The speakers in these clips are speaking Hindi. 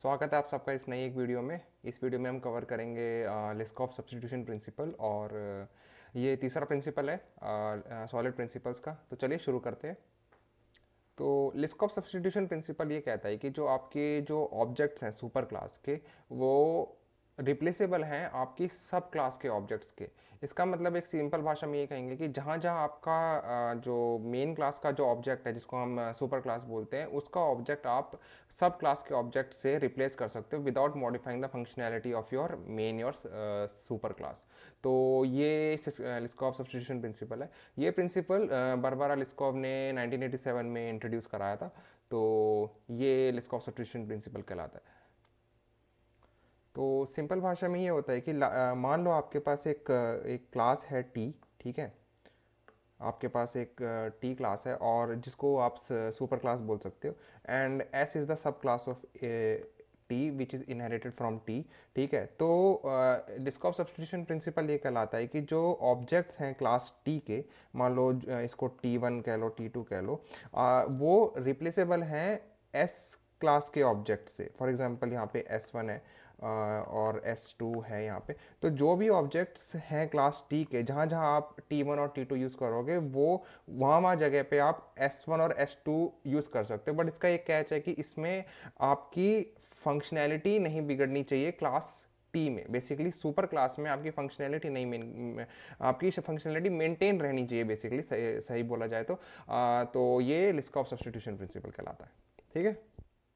स्वागत है आप सबका इस नई एक वीडियो में। इस वीडियो में हम कवर करेंगे लिस्कॉफ सब्स्टिट्यूशन प्रिंसिपल और ये तीसरा प्रिंसिपल है सॉलिड प्रिंसिपल्स का। तो चलिए शुरू करते हैं। तो लिस्कॉफ सब्स्टिट्यूशन प्रिंसिपल ये कहता है कि जो आपके जो ऑब्जेक्ट्स हैं सुपर क्लास के, वो रिप्लेसेबल हैं आपकी सब क्लास के ऑब्जेक्ट्स के। इसका मतलब एक सिंपल भाषा में ये कहेंगे कि जहाँ जहाँ आपका जो मेन क्लास का जो ऑब्जेक्ट है जिसको हम सुपर क्लास बोलते हैं, उसका ऑब्जेक्ट आप सब क्लास के ऑब्जेक्ट से रिप्लेस कर सकते हो without modifying the functionality of your main your super class. तो ये लिस्कॉफ सब्स्टिट्यूशन प्रिंसिपल है। ये प्रिंसिपल बारबारा लिस्कॉफ ने 1987 में इंट्रोड्यूस कराया था। तो ये लिस्कॉफ सब्स्टिट्यूशन प्रिंसिपल कहलाता है। तो सिंपल भाषा में ये होता है कि मान लो आपके पास एक क्लास है टी। ठीक है, आपके पास एक टी क्लास है और जिसको आप सुपर क्लास बोल सकते हो, and S is the sub class of T which is inherited from T. ठीक है, तो लिस्कॉफ सब्स्टिट्यूशन प्रिंसिपल ये कहलाता है कि जो ऑब्जेक्ट्स हैं क्लास टी के, मान लो इसको टी वन कह लो, टी टू कह लो, वो रिप्लेसेबल हैं एस क्लास के ऑब्जेक्ट से। फॉर एग्जांपल यहाँ पे एस वन है और एस टू है यहाँ पे। तो जो भी ऑब्जेक्ट्स हैं क्लास टी के, जहाँ जहाँ आप टी वन और टी टू यूज़ करोगे, वो वहाँ वहाँ जगह पे आप एस वन और एस टू यूज़ कर सकते हो। बट इसका एक कैच है कि इसमें आपकी फंक्शनैलिटी नहीं बिगड़नी चाहिए क्लास टी में। बेसिकली सुपर क्लास में आपकी फंक्शनैलिटी नहीं आपकी फंक्शनैलिटी मेंटेन रहनी चाहिए बेसिकली, सही बोला जाए तो। तो ये लिस्कॉफ सब्स्टिट्यूशन प्रिंसिपल कहलाता है। ठीक है,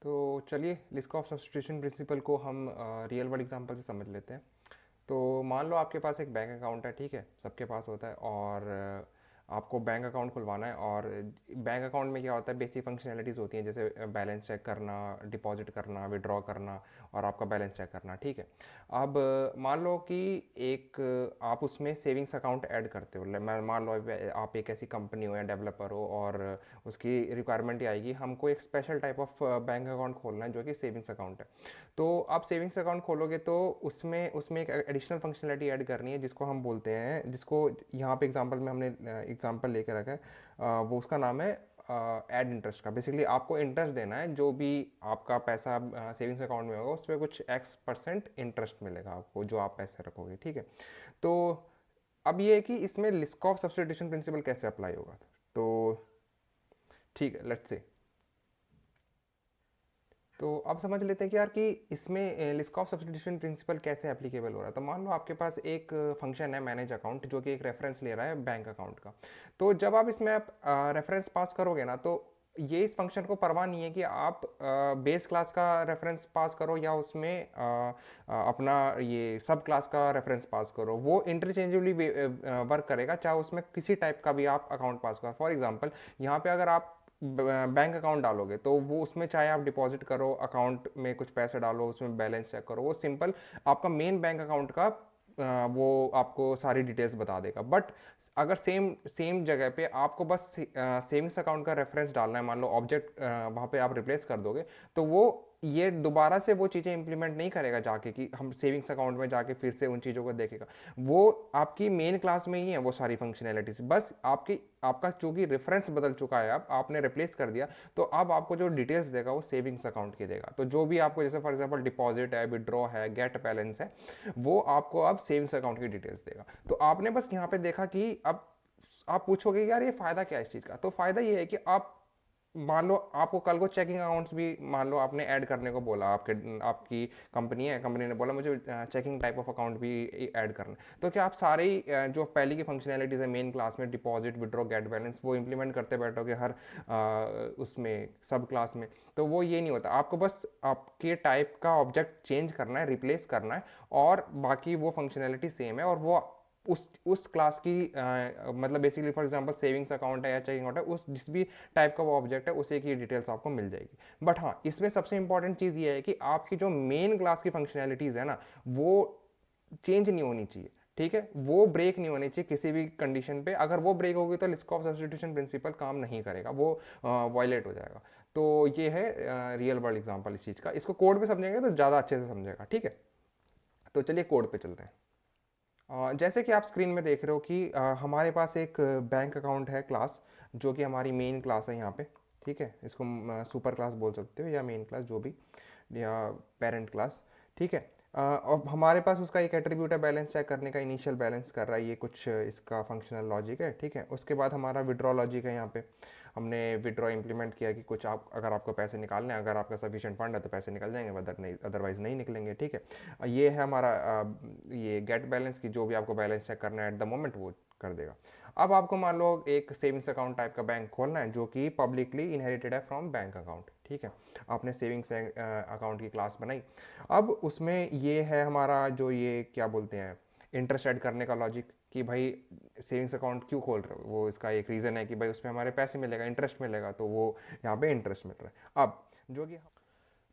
तो चलिए लिस्कॉफ सब्स्टिट्यूशन प्रिंसिपल को हम रियल वर्ल्ड एग्जांपल से समझ लेते हैं। तो मान लो आपके पास एक बैंक अकाउंट है। ठीक है, सबके पास होता है, और आपको बैंक अकाउंट खुलवाना है। और बैंक अकाउंट में क्या होता है, बेसिक फंक्शनैलिटीज़ होती हैं, जैसे बैलेंस चेक करना, डिपॉजिट करना, विड्रॉ करना, और आपका बैलेंस चेक करना। ठीक है, अब मान लो कि एक आप उसमें सेविंग्स अकाउंट ऐड करते हो। मान लो आप एक ऐसी कंपनी हो या डेवलपर हो, और उसकी रिक्वायरमेंट ये आएगी, हमको एक special type of bank account खोलना है जो कि सेविंग्स अकाउंट है। तो आप सेविंग्स अकाउंट खोलोगे तो उसमें उसमें एक एडिशनल फंक्शनलिटी ऐड करनी है, जिसको हम बोलते हैं, जिसको यहाँ पे एग्जांपल में हमने एग्जांपल लेके रखा है, वो उसका नाम है ऐड इंटरेस्ट का। बेसिकली आपको इंटरेस्ट देना है, जो भी आपका पैसा सेविंग्स अकाउंट में होगा उस पर कुछ X% इंटरेस्ट मिलेगा आपको, जो आप पैसे रखोगे। ठीक है, तो अब ये है कि इसमें लिस्कॉफ सब्स्टिट्यूशन प्रिंसिपल कैसे अप्लाई होगा। तो ठीक है, लेट्स से। तो अब समझ लेते हैं कि यार कि इसमें लिस्कॉफ सब्स्टिट्यूशन प्रिंसिपल कैसे एप्लीकेबल हो रहा है। तो मान लो आपके पास एक फंक्शन है मैनेज अकाउंट, जो कि एक रेफरेंस ले रहा है बैंक अकाउंट का। तो जब आप इसमें आप रेफरेंस पास करोगे ना, तो ये इस फंक्शन को परवाह नहीं है कि आप बेस क्लास का रेफरेंस पास करो या उसमें अपना ये सब क्लास का रेफरेंस पास करो। वो इंटरचेंजेबली वर्क करेगा, चाहे उसमें किसी टाइप का भी आप अकाउंट पास करो। फॉर एग्जाम्पल, यहाँ पे अगर आप बैंक अकाउंट डालोगे, तो वो उसमें चाहे आप डिपॉजिट करो, अकाउंट में कुछ पैसे डालो, उसमें बैलेंस चेक करो, वो सिंपल आपका मेन बैंक अकाउंट का वो आपको सारी डिटेल्स बता देगा। बट अगर सेम सेम जगह पे आपको बस सेविंग्स अकाउंट का रेफरेंस डालना है, मान लो ऑब्जेक्ट वहाँ पे आप रिप्लेस कर दोगे, तो वो ये दोबारा से वो चीज़ें इंप्लीमेंट नहीं करेगा जाके कि हम सेविंग्स अकाउंट में जाके फिर से उन चीज़ों को देखेगा। वो आपकी मेन क्लास में ही है वो सारी फंक्शनैलिटीज, बस आपका चूंकि रेफरेंस बदल चुका है, अब आपने रिप्लेस कर दिया, तो अब आपको जो डिटेल्स देगा वो सेविंग्स अकाउंट की देगा। तो जो भी आपको, जैसे फॉर एग्जांपल डिपॉजिट है, विड्रॉ है, गेट बैलेंस है, वो आपको अब सेविंग्स अकाउंट की डिटेल्स देगा। तो आपने बस यहाँ पे देखा कि अब आप पूछोगे यार ये फायदा क्या है इस चीज़ का। तो फायदा ये है कि आप मान लो आपको कल को चेकिंग अकाउंट्स भी मान लो आपने ऐड करने को बोला, आपकी कंपनी है, कंपनी ने बोला मुझे चेकिंग टाइप ऑफ अकाउंट भी ऐड करना है, तो क्या आप सारे ही जो पहले की फंक्शनैलिटीज है मेन क्लास में, डिपॉजिट, विड्रॉ, गेट बैलेंस, वो इंप्लीमेंट करते बैठोगे हर उसमें सब क्लास में। तो वो ये नहीं होता, आपको बस आपके टाइप का ऑब्जेक्ट चेंज करना है, रिप्लेस करना है, और बाकी वो फंक्शनैलिटी सेम है, और वो उस क्लास की मतलब basically for example savings account है या चेकिंग अकाउंट है, उस जिस भी टाइप का वो ऑब्जेक्ट है उसे की डिटेल्स आपको मिल जाएगी। बट हाँ, इसमें सबसे इंपॉर्टेंट चीज़ ये है कि आपकी जो मेन क्लास की फंक्शनैलिटीज़ है ना, वो चेंज नहीं होनी चाहिए। ठीक है, वो ब्रेक नहीं होनी चाहिए किसी भी कंडीशन पे। अगर वो ब्रेक होगी तो लिस्कॉफ सब्स्टिट्यूशन प्रिंसिपल काम नहीं करेगा, वो वायलेट हो जाएगा। तो ये है रियल वर्ल्ड एग्जांपल इस चीज़ का। इसको कोड पे समझेंगे तो ज़्यादा अच्छे से समझेगा। ठीक है, तो चलिए कोड पे चलते हैं। जैसे कि आप स्क्रीन में देख रहे हो कि हमारे पास एक बैंक अकाउंट है क्लास, जो कि हमारी मेन क्लास है यहाँ पे। ठीक है, इसको सुपर क्लास बोल सकते हो या मेन क्लास, जो भी, या पेरेंट क्लास। ठीक है, अब हमारे पास उसका एक एट्रीब्यूट है बैलेंस चेक करने का, इनिशियल बैलेंस कर रहा है, ये कुछ इसका फंक्शनल लॉजिक है। ठीक है, उसके बाद हमारा विड्रॉ लॉजिक है। यहाँ पे हमने विड्रॉ इंप्लीमेंट किया कि कुछ आप, अगर आपको पैसे निकालने हैं, अगर आपका सफिशिएंट फंड है तो पैसे निकल जाएंगे, अदर नहीं, अदरवाइज नहीं निकलेंगे। ठीक है, ये है हमारा ये गेट बैलेंस की, जो भी आपको बैलेंस चेक करना है एट द मोमेंट वो कर देगा। अब आपको मान लो एक सेविंग्स अकाउंट टाइप का बैंक खोलना है जो कि पब्लिकली इनहेरिटेड है फ्रॉम बैंक अकाउंट। ठीक है, आपने सेविंग्स अकाउंट की क्लास बनाई। अब उसमें ये है हमारा जो ये क्या बोलते हैं, इंटरेस्ट ऐड करने का लॉजिक, कि भाई सेविंग्स अकाउंट क्यों खोल रहे हो, वो इसका एक रीज़न है कि भाई उसमें हमारे पैसे मिलेगा, इंटरेस्ट मिलेगा, तो वो यहाँ पे इंटरेस्ट मिल रहा है। अब जो कि,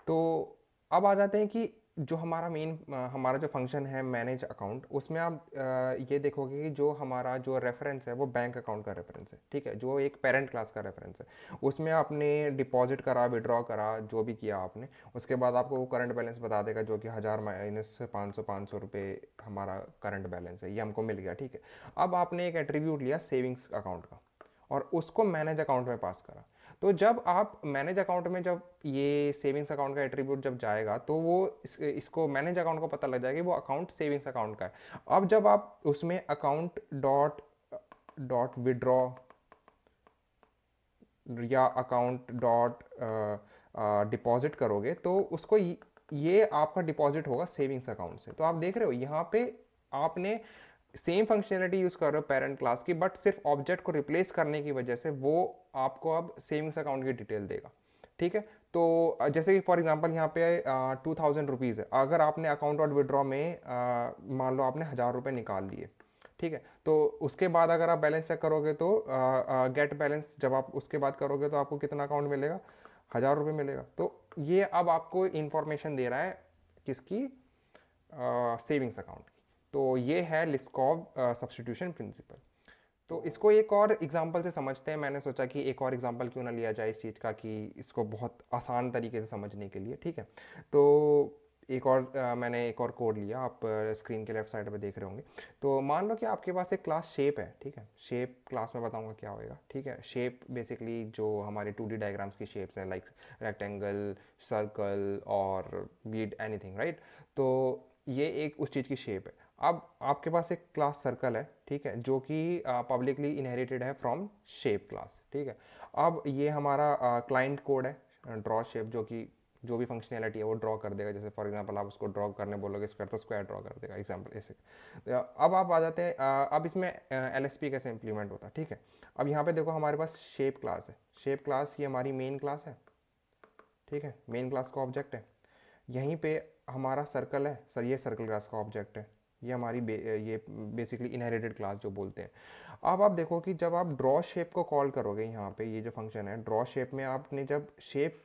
तो अब आ जाते हैं कि जो हमारा मेन, हमारा जो फंक्शन है मैनेज अकाउंट, उसमें आप ये देखोगे कि जो हमारा जो रेफरेंस है वो बैंक अकाउंट का रेफरेंस है। ठीक है, जो एक पेरेंट क्लास का रेफरेंस है, उसमें आपने डिपॉजिट करा, विड्रॉ करा, जो भी किया आपने, उसके बाद आपको वो करंट बैलेंस बता देगा, जो कि 1000 माइनस 500 रुपये हमारा करंट बैलेंस है, ये हमको मिल गया। ठीक है, अब आपने एक एट्रीब्यूट लिया सेविंग्स अकाउंट का और उसको मैनेज अकाउंट में पास करा। तो जब आप मैनेज अकाउंट में, जब ये सेविंग्स अकाउंट का एट्रीब्यूट जब जाएगा, तो वो इसको मैनेज अकाउंट को पता लग जाएगा कि वो अकाउंट सेविंग्स अकाउंट का है। अब जब आप उसमें अकाउंट डॉट डॉट विड्रॉ या अकाउंट डॉट डिपॉजिट करोगे, तो उसको ये आपका डिपॉजिट होगा सेविंग्स अकाउंट से। तो आप देख रहे हो यहाँ पे आपने सेम फंक्शनैलिटी यूज कर रहे हो पेरेंट क्लास की, बट सिर्फ ऑब्जेक्ट को रिप्लेस करने की वजह से वो आपको अब सेविंग्स अकाउंट की डिटेल देगा। ठीक है, तो जैसे कि फॉर एग्जांपल यहाँ पे 2000 रुपीज़ है, अगर आपने अकाउंट डॉट विड्रॉ में मान लो आपने 1000 रुपये निकाल लिए। ठीक है, तो उसके बाद अगर आप बैलेंस चेक करोगे तो गेट बैलेंस जब आप उसके बाद करोगे तो आपको कितना अकाउंट मिलेगा, 1000 रुपये मिलेगा। तो ये अब आपको इंफॉर्मेशन दे रहा है किसकी, सेविंग्स अकाउंट की। तो ये है लिस्कॉव सब्स्टिट्यूशन प्रिंसिपल। तो इसको एक और एग्जांपल से समझते हैं। मैंने सोचा कि एक और एग्जांपल क्यों ना लिया जाए इस चीज़ का, कि इसको बहुत आसान तरीके से समझने के लिए। ठीक है, तो एक और मैंने एक और कोड लिया, आप स्क्रीन के लेफ्ट साइड पे देख रहे होंगे। तो मान लो कि आपके पास एक क्लास शेप है। ठीक है, शेप क्लास में बताऊंगा क्या होएगा। ठीक है, शेप बेसिकली जो हमारे 2D डायग्राम्स की शेप्स हैं, लाइक रेक्टेंगल, सर्कल और बीट एनीथिंग, राइट। तो ये एक उस चीज़ की शेप है। अब आपके पास एक क्लास सर्कल है। ठीक है, जो कि पब्लिकली इनहेरिटेड है फ्रॉम शेप क्लास। ठीक है, अब ये हमारा क्लाइंट कोड है ड्रॉ शेप, जो कि जो भी फंक्शनैलिटी है वो ड्रॉ कर देगा। जैसे फॉर एग्जांपल आप उसको ड्रॉ करने बोलोगे स्क्वायर, तो स्क्वायर ड्रॉ कर देगा, एग्जांपल ऐसे। तो अब आप आ जाते हैं, अब इसमें LSP कैसे इंप्लीमेंट होता है। ठीक है, अब यहाँ पे देखो हमारे पास शेप क्लास है। शेप क्लास ये हमारी मेन क्लास है। ठीक है, मेन क्लास का ऑब्जेक्ट है। यहीं पे हमारा सर्कल है सर, ये सर्कल क्लास का ऑब्जेक्ट है। ये हमारी ये बेसिकली इनहेरिटेड क्लास जो बोलते हैं। अब आप देखो कि जब आप ड्रॉ शेप को कॉल करोगे, यहाँ पे ये जो फंक्शन है ड्रॉ शेप में, आपने जब शेप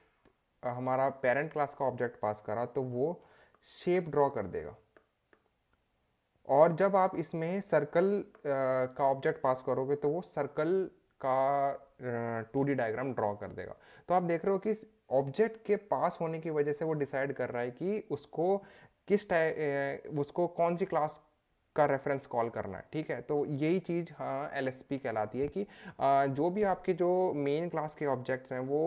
हमारा पेरेंट क्लास का ऑब्जेक्ट पास करा, तो वो शेप ड्रॉ कर देगा। और जब आप इसमें सर्कल का ऑब्जेक्ट पास करोगे, तो वो सर्कल का 2D डायग्राम ड्रॉ कर देगा। तो आप देख रहे हो कि ऑब्जेक्ट के पास होने की वजह से वो डिसाइड कर रहा है कि उसको उसको कौन सी क्लास का रेफरेंस कॉल करना है। ठीक है, तो यही चीज़ हाँ LSP कहलाती है, कि जो भी आपके जो मेन क्लास के ऑब्जेक्ट्स हैं वो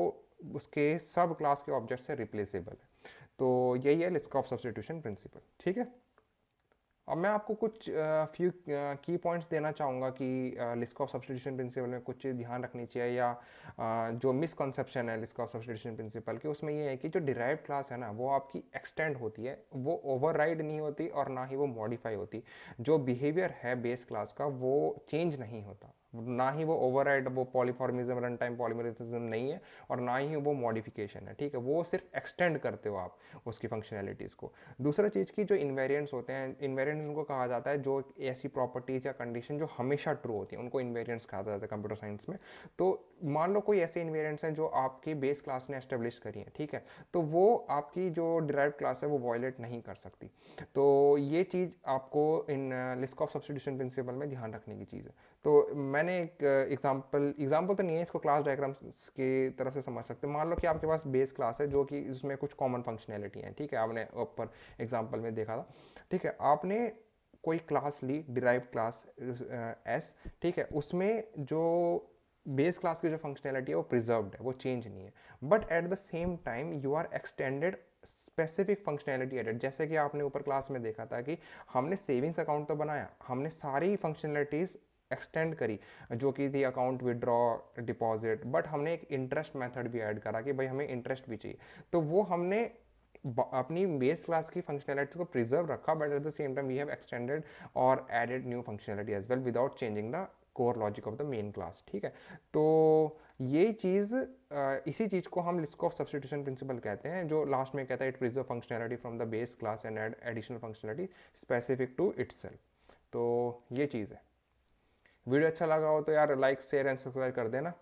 उसके सब क्लास के ऑब्जेक्ट से रिप्लेसेबल है। तो यही है लिस्कॉफ सब्स्टिट्यूशन प्रिंसिपल। ठीक है, अब मैं आपको कुछ फ्यू की पॉइंट्स देना चाहूँगा कि लिस्ट ऑफ सब्स्टिट्यूशन प्रिंसिपल में कुछ चीज़ ध्यान रखनी चाहिए, या जो मिसकंसेप्शन है लिस्ट ऑफ सब्स्टिट्यूशन प्रिंसिपल की, उसमें ये है कि जो डिराइव्ड क्लास है ना, वो आपकी एक्सटेंड होती है, वो ओवरराइड नहीं होती और ना ही वो मॉडिफाई होती। जो बिहेवियर है बेस क्लास का वो चेंज नहीं होता, ना ही वो ओवरराइड, वो पॉलीफॉर्मिज्म, रन टाइम पॉलीमॉर्फिज्म नहीं है, और ना ही वो मॉडिफिकेशन है। ठीक है, वो सिर्फ एक्सटेंड करते हो आप उसकी फंक्शनैलिटीज़ को। दूसरा चीज़ की जो इन्वेरिएंट्स होते हैं, इन्वेरिएंट्स उनको कहा जाता है जो ऐसी प्रॉपर्टीज़ या कंडीशन जो हमेशा ट्रू होती हैं, उनको इन्वेरिएंट्स कहा जाता है कंप्यूटर साइंस में। तो मान लो कोई ऐसे इन्वेरिएंट्स हैं जो आपकी बेस क्लास ने एस्टेब्लिश करी है। ठीक है, तो वो आपकी जो डिराइव्ड क्लास है वो वॉयलेट नहीं कर सकती। तो ये चीज़ आपको in list of substitution principle में ध्यान रखने की चीज़ है। तो मैंने एक एग्जाम्पल तो नहीं है, इसको क्लास डायग्राम्स की तरफ से समझ सकते हैं। मान लो कि आपके पास बेस क्लास है जो कि इसमें कुछ कॉमन फंक्शनैलिटी है। ठीक है, आपने ऊपर एग्जाम्पल में देखा था। ठीक है, आपने कोई क्लास ली, डिराइव क्लास S। ठीक है, उसमें जो बेस क्लास की जो फंक्शनैलिटी है वो प्रिजर्व्ड है, वो चेंज नहीं है, but at the same time you are extended specific functionality added. जैसे कि आपने ऊपर क्लास में देखा था कि हमने सेविंग्स अकाउंट तो बनाया, हमने सारी फंक्शनैलिटीज एक्सटेंड करी जो कि थी अकाउंट विड्रॉ डिपॉजिट, बट हमने एक इंटरेस्ट मेथड भी ऐड करा कि भाई हमें इंटरेस्ट भी चाहिए। तो वो हमने अपनी बेस क्लास की फंक्शनैलिटी को प्रिजर्व रखा, but at the same time we have extended और added new functionality as well without changing the core logic of the main class. ठीक है, तो ये चीज़ इसी चीज़ को हम लिस्ट ऑफ सब्सटीट्यूशन प्रिंसिपल कहते हैं, जो लास्ट में कहता है it preserve functionality from the base class and add additional functionality specific to itself. तो ये चीज़ है। वीडियो अच्छा लगा हो तो यार लाइक शेयर एंड सब्सक्राइब कर देना।